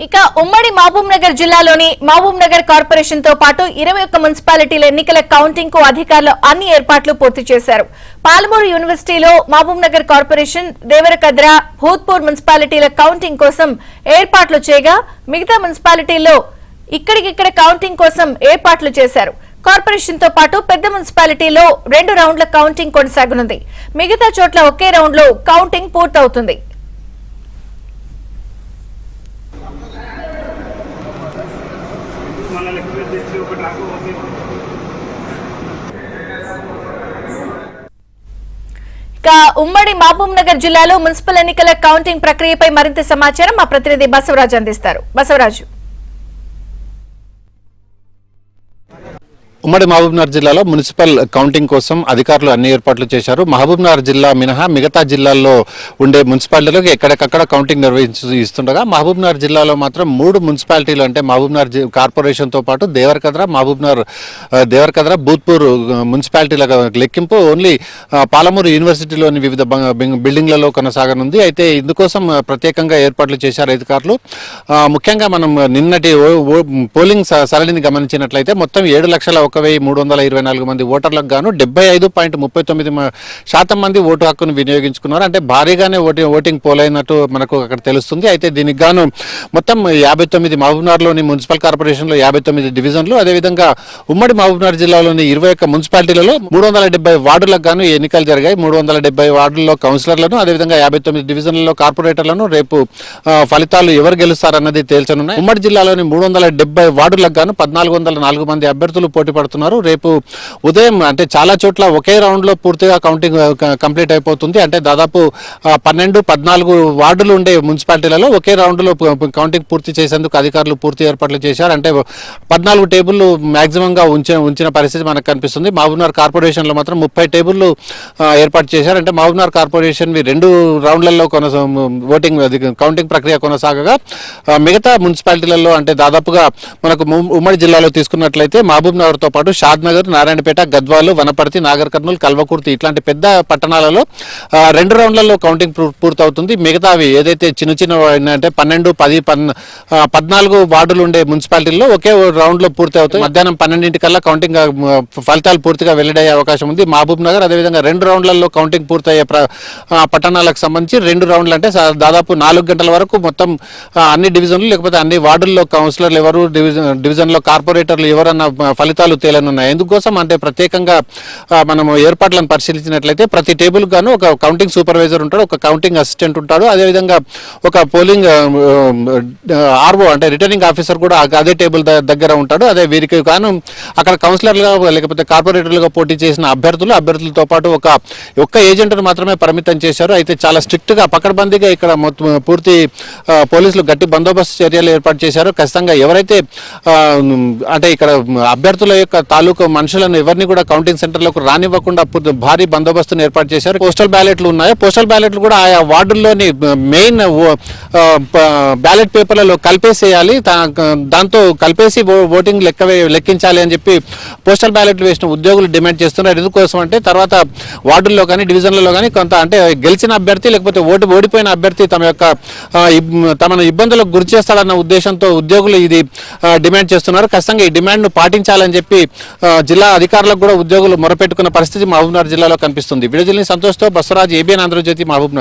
ఇక ఉమ్మడి మహబూబ్ నగర్ జిల్లాలోని మహబూబ్ నగర్ కార్పొరేషన్ తో పాటు 21 మున్సిపాలిటీల ఎన్నికల కౌంటింగ్ కు అధికారులు అన్ని ఏర్పాట్లు పూర్తి చేశారు. పాలమూరు యూనివర్సిటీలో మహబూబ్ నగర్ కార్పొరేషన్, దేవరకద్ర, భూత్పూర్ మున్సిపాలిటీల కౌంటింగ్ కోసం ఏర్పాట్లు చేయగా మిగతా మున్సిపాలిటీల్లో ఇక్కడికిక్కడ కౌంటింగ్ కోసం ఏర్పాట్లు చేశారు. కార్పొరేషన్ తో పాటు పెద్ద మున్సిపాలిటీలో 2 రౌండ్ల కౌంటింగ్ కొనసాగనుంది. మిగతా చోట్ల ఒకే రౌండ్ లో కౌంటింగ్ పూర్తవుతుంది. ఉమ్మడి మహబూబ్ నగర్ జిల్లాలో మున్సిపల్ ఎన్నికల కౌంటింగ్ ప్రక్రియపై మరింత సమాచారం మా ప్రతినిధి బసవరాజు అందిస్తారు. బసవరాజు, ఉమ్మడి మహబూబ్నగర్ జిల్లాలో మున్సిపల్ కౌంటింగ్ కోసం అధికారులు అన్ని ఏర్పాట్లు చేశారు. మహబూబ్నగర్ జిల్లా మినహా మిగతా జిల్లాల్లో ఉండే మున్సిపాలిటీలకు ఎక్కడికక్కడ కౌంటింగ్ నిర్వహిస్తుండగా మహబూబ్నగర్ జిల్లాలో మాత్రం 3 మున్సిపాలిటీలు అంటే మహబూబ్నగర్ కార్పొరేషన్తో పాటు దేవరకద్ర, భూత్పూర్ మున్సిపాలిటీల లెక్కింపు ఓన్లీ పాలమూరు యూనివర్సిటీలోని వివిధ బిల్డింగ్లలో కొనసాగనుంది. అయితే ఇందుకోసం ప్రత్యేకంగా ఏర్పాట్లు చేశారు అధికారులు. ముఖ్యంగా మనం నిన్నటి పోలింగ్ సరళిని గమనించినట్లయితే మొత్తం 7,01,324 మంది ఓటర్లకు గాను 75.39% మంది ఓటు హక్కును వినియోగించుకున్నారు. అంటే భారీగానే ఓటింగ్ పోలైనట్టు మనకు అక్కడ తెలుస్తుంది. అయితే దీనికి గాను మొత్తం 59 మహబూబ్నగర్లోని మున్సిపల్ కార్పొరేషన్లో 59 డివిజన్లు, అదేవిధంగా ఉమ్మడి మహబూబ్నగర్ జిల్లాలోని 21 మున్సిపాలిటీలలో 370 వార్డులకు గాను ఎన్నికలు జరిగాయి. 370 వార్డుల్లో కౌన్సిలర్లను, అదేవిధంగా 59 డివిజన్లలో కార్పొరేటర్లను రేపు ఫలితాలు ఎవరు గెలుస్తారన్నది తేల్చనున్నాయి. ఉమ్మడి జిల్లాలోని 370 వార్డులకు గాను 1,404 మంది అభ్యర్థులు పోటీ పడుతున్నారు. రేపు ఉదయం అంటే చాలా చోట్ల ఒకే రౌండ్ లో పూర్తిగా కౌంటింగ్ కంప్లీట్ అయిపోతుంది. అంటే దాదాపు 12-14 వార్డులు ఉండే మున్సిపాలిటీలలో ఒకే రౌండ్ లో కౌంటింగ్ పూర్తి చేసేందుకు అధికారులు పూర్తి ఏర్పాట్లు చేశారు. అంటే 14 టేబుల్లు మాక్సిమం గా ఉంచిన పరిస్థితి మనకు కనిపిస్తుంది. మహబూబ్నగర్ కార్పొరేషన్ లో మాత్రం 30 టేబుల్లు ఏర్పాటు చేశారు. అంటే మహబూబ్నగర్ కార్పొరేషన్ 2 రౌండ్లలో కౌంటింగ్ ప్రక్రియ కొనసాగగా మిగతా మున్సిపాలిటీలలో అంటే దాదాపుగా మనకు ఉమ్మడి జిల్లాలో తీసుకున్నట్లయితే మహబూబ్నగర్ తో పాటు షాద్నగర్, నారాయణపేట, గద్వాలు, వనపర్తి, నాగర్ కర్నూలు, కల్వకుర్తి ఇట్లాంటి పెద్ద పట్టణాలలో 2 రౌండ్లలో కౌంటింగ్ పూర్తవుతుంది. మిగతావి ఏదైతే చిన్న అంటే 12, 10, 14 వార్డులు ఉండే మున్సిపాలిటీల్లో ఒకే రౌండ్ లో పూర్తి అవుతాయి. మధ్యాహ్నం 12 కల్లా కౌంటింగ్ ఫలితాలు పూర్తిగా వెల్లడయ్యే అవకాశం ఉంది. మహబూబ్ నగర్ అదేవిధంగా 2 రౌండ్లలో కౌంటింగ్ పూర్తయ్యే పట్టణాలకు సంబంధించి 2 రౌండ్లు అంటే దాదాపు 4 గంటల వరకు మొత్తం అన్ని డివిజన్లు లేకపోతే అన్ని వార్డుల్లో కౌన్సిలర్లు ఎవరు, డివిజన్లో కార్పొరేటర్లు ఎవరన్న ఫలితాలు తేలనున్నాయి. ఎందుకోసం అంటే ప్రత్యేకంగా మనము ఏర్పాట్లను పరిశీలించినట్లయితే ప్రతి టేబుల్ గాను ఒక కౌంటింగ్ సూపర్వైజర్ ఉంటాడు, ఒక కౌంటింగ్ అసిస్టెంట్ ఉంటాడు, అదేవిధంగా ఒక పోలింగ్ ఆర్ఓ అంటే రిటర్నింగ్ ఆఫీసర్ కూడా అదే టేబుల్ దగ్గర ఉంటాడు. అదే వీరికి గాను అక్కడ కౌన్సిలర్లుగా లేకపోతే కార్పొరేటర్లుగా పోటీ చేసిన అభ్యర్థులతో పాటు ఒక్క ఏజెంట్ను మాత్రమే పరిమితం చేశారు. అయితే చాలా స్ట్రిక్ట్ గా పకడ్బందీగా ఇక్కడ పూర్తి పోలీసులు గట్టి బందోబస్తు చర్యలు ఏర్పాటు చేశారు. ఖచ్చితంగా ఎవరైతే అంటే ఇక్కడ అభ్యర్థుల యొక్క తాలూకు మనుషులను ఎవరిని కూడా కౌంటింగ్ సెంటర్లకు రానివ్వకుండా భారీ బందోబస్తును ఏర్పాటు చేశారు. పోస్టల్ బ్యాలెట్లు ఉన్నాయి. పోస్టల్ బ్యాలెట్లు కూడా ఆయా వార్డుల్లోని మెయిన్ బ్యాలెట్ పేపర్లలో కలిపేసేయాలి. దాంతో కలిపేసి ఓటింగ్ లెక్కించాలి అని చెప్పి పోస్టల్ బ్యాలెట్లు వేసిన ఉద్యోగులు డిమాండ్ చేస్తున్నారు. ఎందుకోసం అంటే తర్వాత వార్డుల్లో కానీ డివిజన్లలో కానీ కొంత అంటే గెలిచిన అభ్యర్థి లేకపోతే ఓడిపోయిన అభ్యర్థి తమను ఇబ్బందులకు గురి చేస్తాడన్న ఉద్దేశంతో ఉద్యోగులు ఇది డిమాండ్ చేస్తున్నారు. ఖచ్చితంగా ఈ డిమాండ్ ను పాటించాలని చెప్పి జిల్లా అధికారులకు కూడా ఉద్యోగులు మొరపెట్టుకున్న పరిస్థితి మహబూబ్నగర్ జిల్లాలో కనిపిస్తుంది. వీడియో జర్నలిస్ట్ సంతోష్తో బసవరాజు, ABN ఆంధ్రజ్యోతి, మహబూబ్నగర్.